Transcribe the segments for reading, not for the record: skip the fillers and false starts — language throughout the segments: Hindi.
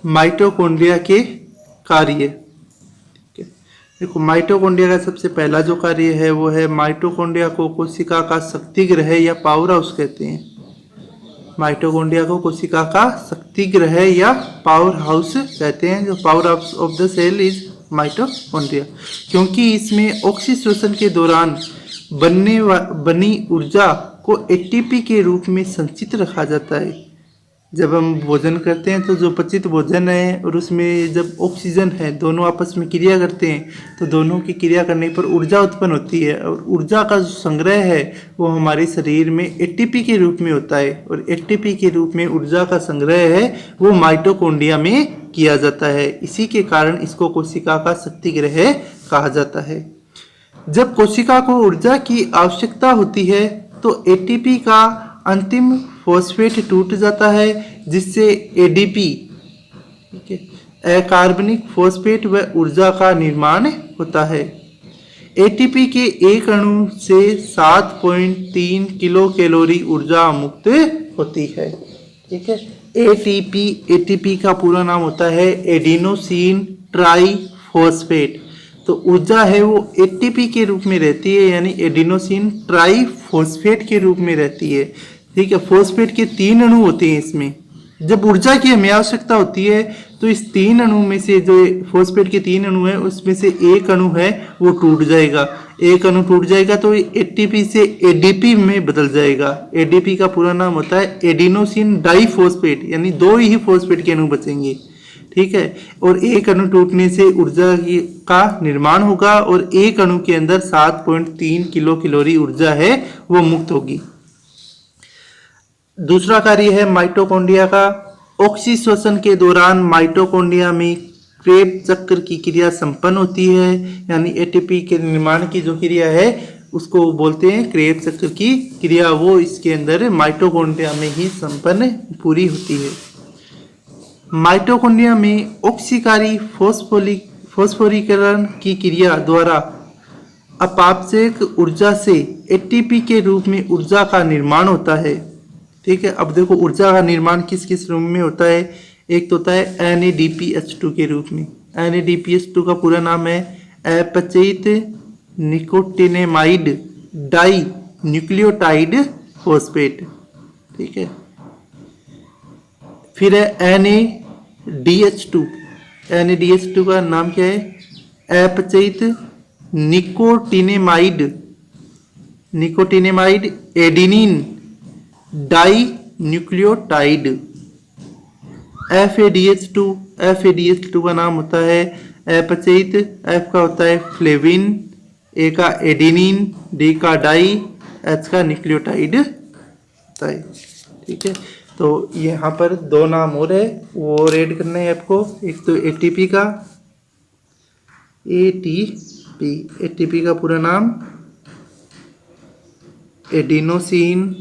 माइटोकॉन्ड्रिया के कार्य। देखो माइटोकॉन्ड्रिया का सबसे पहला जो कार्य है वो है, माइटोकॉन्ड्रिया को कोशिका का शक्ति ग्रह या पावर हाउस कहते हैं। माइटोकॉन्ड्रिया को कोशिका का शक्ति ग्रह या पावर हाउस कहते हैं। जो power house of the cell is mitochondria, क्योंकि इसमें ऑक्सीश्वसन के दौरान बनी ऊर्जा को एटीपी के रूप में संचित रखा जाता है। जब हम भोजन करते हैं तो जो पचित भोजन है और उसमें जब ऑक्सीजन है दोनों आपस में क्रिया करते हैं तो दोनों की क्रिया करने पर ऊर्जा उत्पन्न होती है, और ऊर्जा का जो संग्रह है वो हमारे शरीर में एटीपी के रूप में होता है, और एटीपी के रूप में ऊर्जा का संग्रह है वो माइटोकॉन्ड्रिया में किया जाता है। इसी के कारण इसको कोशिका का शक्ति ग्रह कहा जाता है। जब कोशिका को ऊर्जा की आवश्यकता होती है तो एटीपी का अंतिम फॉस्फेट टूट जाता है, जिससे एडीपी अकार्बनिक फॉस्फेट व ऊर्जा का निर्माण होता है। एटीपी के एक अणु से 7.3 किलो कैलोरी ऊर्जा मुक्त होती है। ठीक है, एटीपी का पूरा नाम होता है एडिनोसिन ट्राइफॉस्फेट। तो ऊर्जा है वो एटीपी के रूप में रहती है, यानी एडिनोसिन ट्राइफॉस्फेट के रूप में रहती है। ठीक है, फॉस्फेट के 3 अणु होते हैं इसमें। जब ऊर्जा की हमें आवश्यकता होती है तो इस 3 अणु में से जो फॉस्फेट के 3 अणु है उसमें से एक अणु है वो टूट जाएगा। एक अणु टूट जाएगा तो एटीपी से एडीपी में बदल जाएगा। एडीपी का पूरा नाम होता है एडिनोसिन डाइफॉस्फेट, यानी 2 ही फॉस्फेट के अणु बचेंगे। ठीक है, और एक अणु टूटने से ऊर्जा का निर्माण होगा और एक अणु के अंदर 7.3 किलो कैलोरी ऊर्जा है वो मुक्त होगी। दूसरा कार्य है माइटोकॉन्ड्रिया का, ऑक्सीश्वसन के दौरान माइटोकॉन्ड्रिया में क्रेब्स चक्र की क्रिया संपन्न होती है, यानी एटीपी के निर्माण की जो क्रिया है उसको बोलते हैं क्रेब्स चक्र की क्रिया। वो इसके अंदर माइटोकॉन्ड्रिया में ही संपन्न पूरी होती है। माइटोकॉन्ड्रिया में ऑक्सीकारी फॉस्फोरीकरण की क्रिया द्वारा अपापचयक ऊर्जा से एटीपी के रूप में ऊर्जा का निर्माण होता है। ठीक है, अब देखो ऊर्जा का निर्माण किस किस रूप में होता है। एक तो होता है NADPH2 के रूप में। NADPH2 का पूरा नाम है अपचयित निकोटिनेमाइड डाई न्यूक्लियोटाइड फॉस्फेट। ठीक है, फिर है NADH2। NADH2 का नाम क्या है? अपचयित nicotinamide adenine di nucleotide. FADH2 का नाम होता है अपचयित, F का होता है फ्लेविन, A का एडिनिन, D का डाई, H का न्यूक्लियोटाइड होता है। ठीक है, तो यहाँ पर 2 नाम और है वो रेड करना है आपको। एक तो एटीपी का, एटीपी का पूरा नाम एडिनोसिन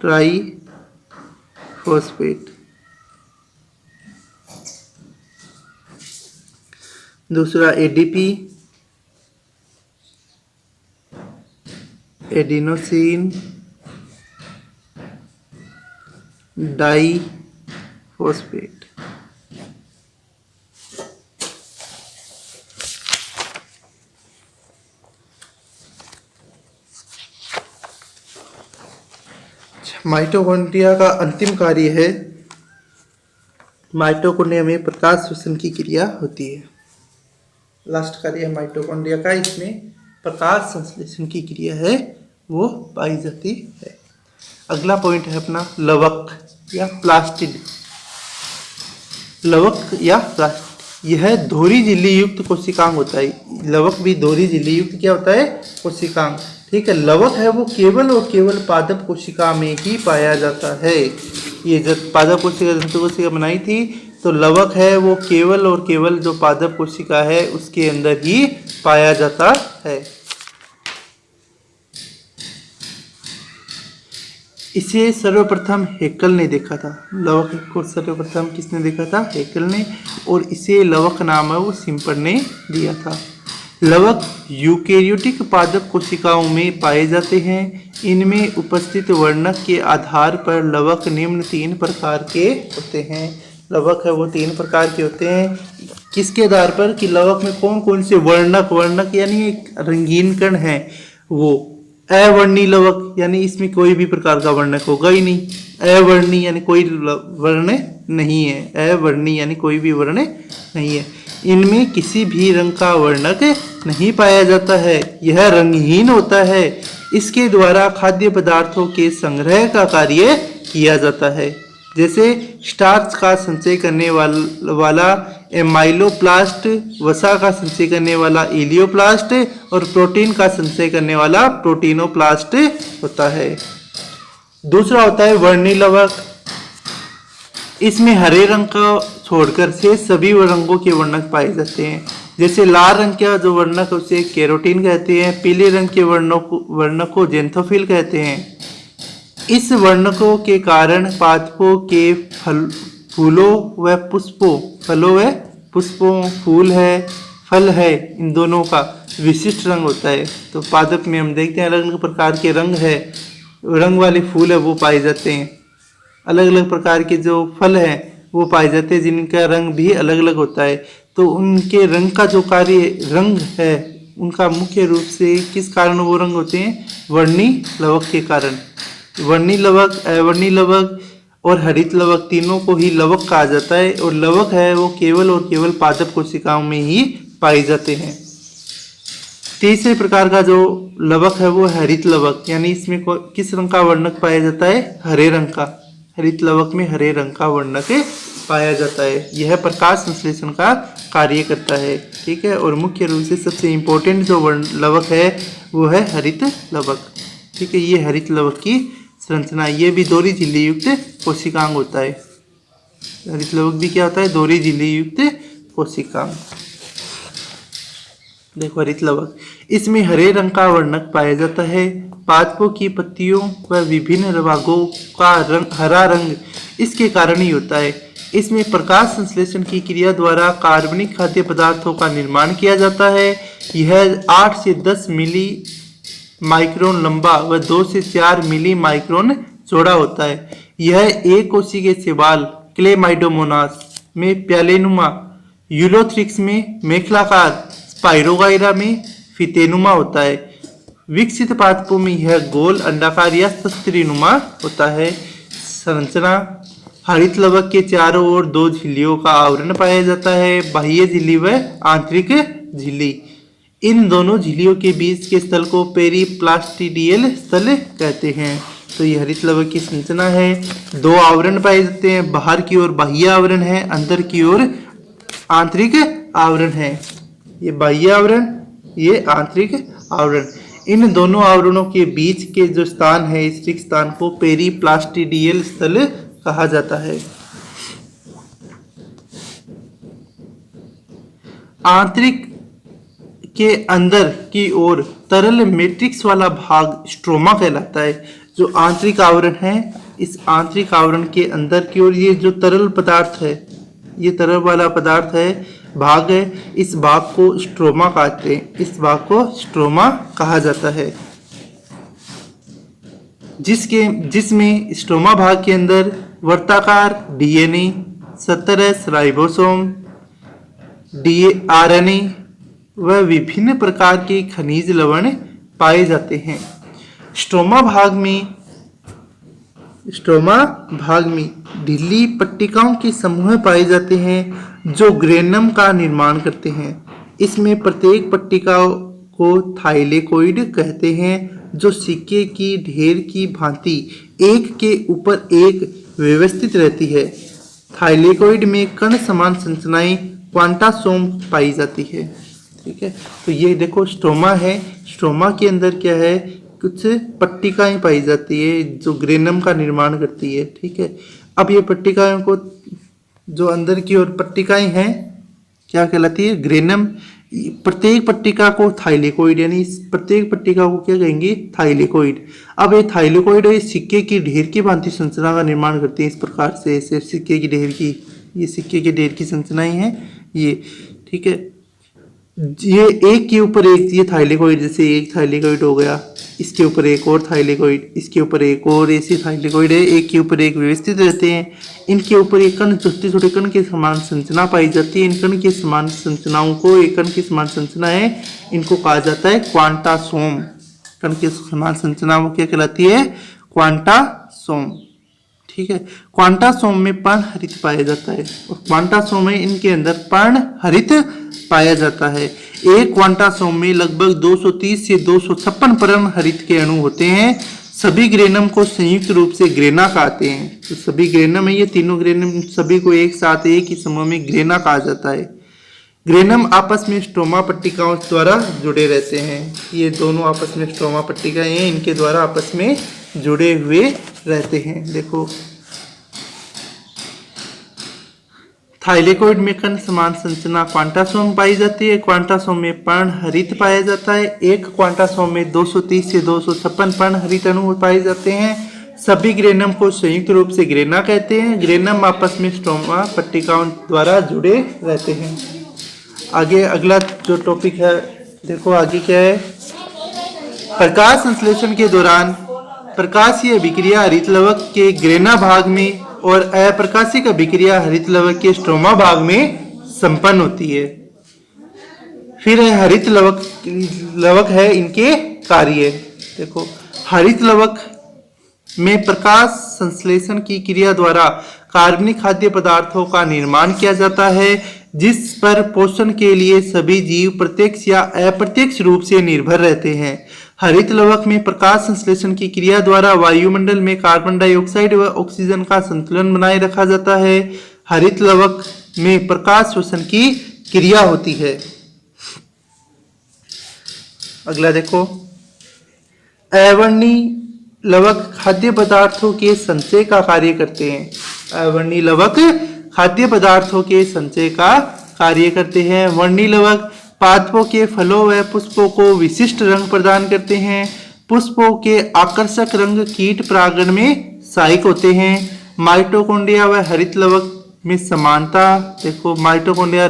ट्राइफॉस्फेट। दूसरा एडीपी एडिनोसिन डाइफॉस्फेट। माइटोकॉन्ड्रिया का अंतिम कार्य है, माइटोकॉन्ड्रिया में प्रकाश श्वसन की क्रिया होती है। लास्ट कार्य है माइटोकॉन्ड्रिया का, इसमें प्रकाश संश्लेषण की क्रिया है वो पाई जाती है। अगला पॉइंट है अपना लवक या प्लास्टिड। लवक या प्लास्टिड यह दोहरी झिल्ली युक्त कोशिकांग होता है। लवक भी दोहरी झिल्ली युक्त क्या होता है? कोशिकांग। ठीक है, लवक है वो केवल और केवल पादप कोशिका में ही पाया जाता है। ये जब पादप कोशिका जंतु कोशिका बनाई थी तो लवक है वो केवल और केवल जो पादप कोशिका है उसके अंदर ही पाया जाता है। इसे सर्वप्रथम हेकल ने देखा था। लवक को सर्वप्रथम किसने देखा था? हेकल ने। और इसे लवक नाम है वो सिम्पर ने दिया था। लवक यूकेरियोटिक पादप कोशिकाओं में पाए जाते हैं। इनमें उपस्थित वर्णक के आधार पर लवक निम्न 3 प्रकार के होते हैं। लवक है वो 3 प्रकार के होते हैं। किसके आधार पर कि लवक में कौन कौन से वर्णक यानी एक रंगीन कण है, वो अवर्णी लवक यानी इसमें कोई भी प्रकार का वर्णक होगा ही नहीं। अवर्णी यानी कोई वर्ण नहीं है। अवर्णी यानी कोई भी वर्ण नहीं है। इनमें किसी भी रंग का वर्णक नहीं पाया जाता है। यह रंगहीन होता है। इसके द्वारा खाद्य पदार्थों के संग्रह का कार्य किया जाता है। जैसे स्टार्च का संचय करने वाला एमाइलोप्लास्ट, वसा का संचय करने वाला इलियोप्लास्ट और प्रोटीन का संचय करने वाला प्रोटीनोप्लास्ट होता है। दूसरा होता है वर्णी लवक। इसमें हरे रंग का छोड़कर से सभी रंगों के वर्णक पाए जाते हैं। जैसे लाल रंग का जो वर्णक उसे केरोटीन कहते हैं। पीले रंग के वर्णक को जेंथोफिल कहते हैं। इस वर्णकों के कारण पादपों के फलों व पुष्पों फूल है फल है, इन दोनों का विशिष्ट रंग होता है। तो पादप में हम देखते हैं अलग अलग प्रकार के रंग वाले फूल है वो पाए जाते हैं। अलग अलग प्रकार के जो फल हैं वो पाए जाते हैं जिनका रंग भी अलग अलग होता है। तो उनके रंग का जो कार्य रंग है उनका मुख्य रूप से किस कारण वो रंग होते हैं? वर्णी लवक के कारण। वर्णी लवक, अवर्णी लवक और हरित लवक तीनों को ही लवक कहा जाता है। और लवक है वो केवल और केवल पादप कोशिकाओं में ही पाए जाते हैं। तीसरे प्रकार का जो लवक है वो हरित लवक, यानी इसमें किस रंग का वर्णक पाया जाता है? हरे रंग का। हरित लवक में हरे रंग का वर्णक पाया जाता है। यह प्रकाश संश्लेषण का कार्य करता है। ठीक है। और मुख्य रूप से सबसे इम्पोर्टेंट जो लवक है वो है हरित लवक। ठीक है। ये हरित लवक की संरचना, ये भी दोहरी झिल्ली युक्त कोशिकांग होता है। हरित लवक भी क्या होता है? दोहरी झिल्ली युक्त कोशिकांग। देखो हरित लवक, इसमें हरे रंग का वर्णक पाया जाता है। पादपों की पत्तियों व विभिन्न भागों का रंग हरा रंग इसके कारण ही होता है। इसमें प्रकाश संश्लेषण की क्रिया द्वारा कार्बनिक खाद्य पदार्थों का निर्माण किया जाता है। यह 8 से 10 मिली माइक्रोन लंबा व 2 से 4 मिली माइक्रोन चौड़ा होता है। यह एक कोशिकीय शैवाल क्लेमाइडोमोनास में प्यालेनुमा, यूलोथ्रिक्स में मेखलाकार, स्पाइरोगाइरा में फीतेनुमा होता है। विकसित पादपों में यह गोल अंडाकार या शस्त्रीनुमा होता है। संरचना, हरित लवक के चारों ओर 2 झिल्लियों का आवरण पाया जाता है, बाह्य झिल्ली व आंतरिक झिल्ली। इन दोनों झिल्लियों के बीच के स्थल को पेरीप्लास्टिडियल स्थल कहते हैं। तो ये हरित लवक की संरचना है। 2 आवरण पाए जाते हैं, बाहर की ओर बाह्य आवरण है, अंदर की ओर आंतरिक आवरण है। ये बाह्य आवरण, ये आंतरिक आवरण। इन दोनों आवरणों के बीच के जो स्थान है, इस रिक्त स्थान को पेरीप्लास्टिडियल स्थल कहा जाता है। आंतरिक के अंदर की ओर तरल मैट्रिक्स वाला भाग स्ट्रोमा कहलाता है। जो आंतरिक आवरण है, इस आंतरिक आवरण के अंदर की ओर ये जो तरल पदार्थ है, ये तरल वाला पदार्थ है, भाग है, इस भाग को स्ट्रोमा कहते हैं। इस भाग को स्ट्रोमा कहा जाता है। जिसमें स्ट्रोमा भाग के अंदर वर्ताकार डीएनए, 17S राइबोसोम, आरएनए व विभिन्न प्रकार के खनिज लवण पाए जाते हैं। स्ट्रोमा भाग में ढीली पट्टिकाओं के समूह पाए जाते हैं जो ग्रेनम का निर्माण करते हैं। इसमें प्रत्येक पट्टिका को थाइलेकोइड कहते हैं, जो सिक्के की ढेर की भांति एक के ऊपर एक व्यवस्थित रहती है। थाइलेकोइड में कण समान संरचनाएं क्वांटासोम पाई जाती है। ठीक है। तो ये देखो स्ट्रोमा है। स्ट्रोमा के अंदर क्या है? कुछ पट्टिकाएं पाई जाती है जो ग्रेनम का निर्माण करती है। ठीक है। अब ये पट्टिकाओं को, जो अंदर की ओर पट्टिकाएं हैं, क्या कहलाती है? ग्रेनम। प्रत्येक पट्टिका को थाइलेकोइड, यानी प्रत्येक पट्टिका को क्या कहेंगे? थाइलेकोइड। अब ये थाइलेकोइड है, सिक्के की ढेर की भांति संरचना का निर्माण करते हैं। इस प्रकार से ऐसे सिक्के की ढेर की, ये सिक्के के ढेर की संरचनाएं हैं ये। ठीक है। ये एक के ऊपर एक, ये थाइलेकोइड, जैसे एक थाइलेकोइड हो गया, इसके ऊपर एक और थाइलेकोइड, इसके ऊपर एक और ऐसे थाइलेकोइड है, एक के ऊपर एक व्यवस्थित रहते हैं। इनके ऊपर एक कण, छोटे छोटे कण के समान संरचना पाई जाती है। इन कण के समान संरचनाओं को, एक कण की समान संरचना है, इनको कहा जाता है क्वांटासोम। कण के समान संरचना वो क्या कहलाती है? क्वांटासोम। ठीक है। क्वांटासोम में पर्णहरित पाया जाता है, और क्वांटासोम में इनके अंदर पर्णहरित पाया जाता है। एक क्वांटासोम में लगभग 230 से 256 पर्णहरित के अणु होते हैं। सभी ग्रेनम को संयुक्त रूप से ग्रेना कहते हैं। तो सभी ग्रेनम है, ये तीनों ग्रेनम सभी को एक साथ एक ही समूह में ग्रेना कहा जाता है। ग्रेनम आपस में स्ट्रोमा पट्टिकाओं द्वारा जुड़े रहते हैं। ये दोनों आपस में स्ट्रोमा पट्टिकाएं हैं, इनके द्वारा आपस में जुड़े हुए रहते हैं। देखो, थाइलेकोइड में कण समान संरचना क्वांटासोम पाई जाती है। क्वांटासोम में पर्णहरित पाया जाता है। एक क्वांटासोम में 230 से 256 पर्णहरित अणु पाए जाते हैं। सभी ग्रेनम को संयुक्त रूप से ग्रेना कहते हैं। ग्रेनम आपस में स्ट्रोमा पट्टिकाओं द्वारा जुड़े रहते हैं। आगे अगला जो टॉपिक है, देखो आगे क्या है। प्रकाश संश्लेषण के दौरान प्रकाशीय अभिक्रिया हरित लवक के ग्रेना भाग में और अप्रकाशिक अभिक्रिया हरित लवक के स्ट्रोमा भाग में संपन्न होती है। फिर है हरित लवक है इनके कार्य। देखो, हरित लवक में प्रकाश संश्लेषण की क्रिया द्वारा कार्बनिक खाद्य पदार्थों का निर्माण किया जाता है, जिस पर पोषण के लिए सभी जीव प्रत्यक्ष या अप्रत्यक्ष रूप से निर्भर रहते हैं। हरित लवक में प्रकाश संश्लेषण की क्रिया द्वारा वायुमंडल में कार्बन डाइऑक्साइड व ऑक्सीजन का संतुलन बनाए रखा जाता है। हरित लवक में प्रकाश शोषण की क्रिया होती है। अगला देखो, अवर्णीय लवक खाद्य पदार्थों के संचय का कार्य करते हैं। अवर्णीय लवक खाद्य पदार्थों के संचय का कार्य करते हैं। वर्णीय लवक पादपों के फलों व पुष्पों को विशिष्ट रंग प्रदान करते हैं। पुष्पों के आकर्षक रंग कीट परागण में सहायक होते हैं। माइटोकॉन्ड्रिया व हरित लवक में समानता। देखो, माइटोकॉन्ड्रिया,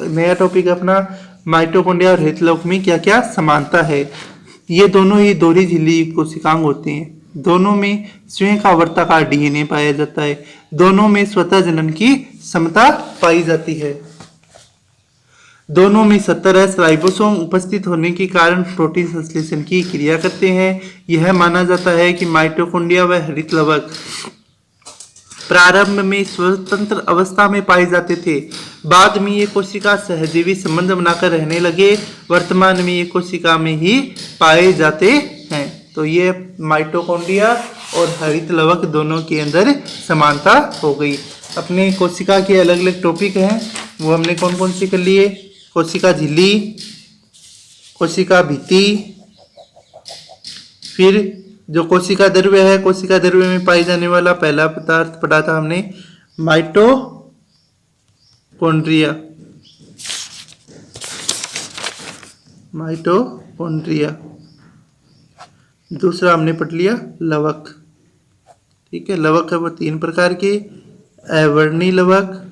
नया टॉपिक अपना, माइटोकॉन्ड्रिया और हरित लवक में क्या क्या समानता है। ये दोनों ही दोहरी झिल्ली कोशिकांग होते हैं। दोनों में स्वयं का वर्ताकार डीएनए पाया जाता है। दोनों में स्वतः जनन की क्षमता पाई जाती है। दोनों में 17 राइबोसोम उपस्थित होने के कारण प्रोटीन संश्लेषण की क्रिया करते हैं। यह माना जाता है कि माइटोकॉन्ड्रिया व हरित लवक प्रारंभ में स्वतंत्र अवस्था में पाए जाते थे। बाद में ये कोशिका सहजीवी संबंध बनाकर रहने लगे। वर्तमान में ये कोशिका में ही पाए जाते हैं। तो ये माइटोकॉन्ड्रिया और हरित लवक दोनों के अंदर समानता हो गई। अपने कोशिका के अलग अलग टॉपिक हैं, वो हमने कौन कौन से कर लिए। कोशिका झिल्ली, कोशिका भित्ति, फिर जो कोशिका द्रव्य है, कोशिका द्रव्य में पाई जाने वाला पहला पदार्थ पढ़ा था हमने माइटोकॉन्ड्रिया। माइटोकॉन्ड्रिया। दूसरा हमने पढ़ लिया लवक। ठीक है, लवक है वो 3 प्रकार के, अवर्णीय लवक,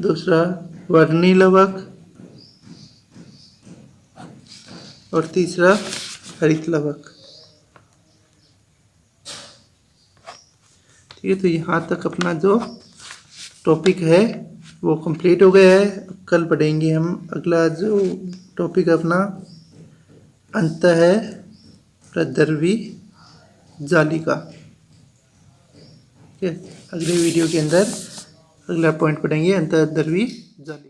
दूसरा वर्णीय लवक और तीसरा हरित लवक। ठीक है, तो यहाँ तक अपना जो टॉपिक है वो कंप्लीट हो गया है। कल पढ़ेंगे हम अगला जो टॉपिक अपना अंत है प्रद्रवी जालिका। ठीक है, अगले वीडियो के अंदर अगला पॉइंट पढ़ेंगे अंतःद्रवी जालिका।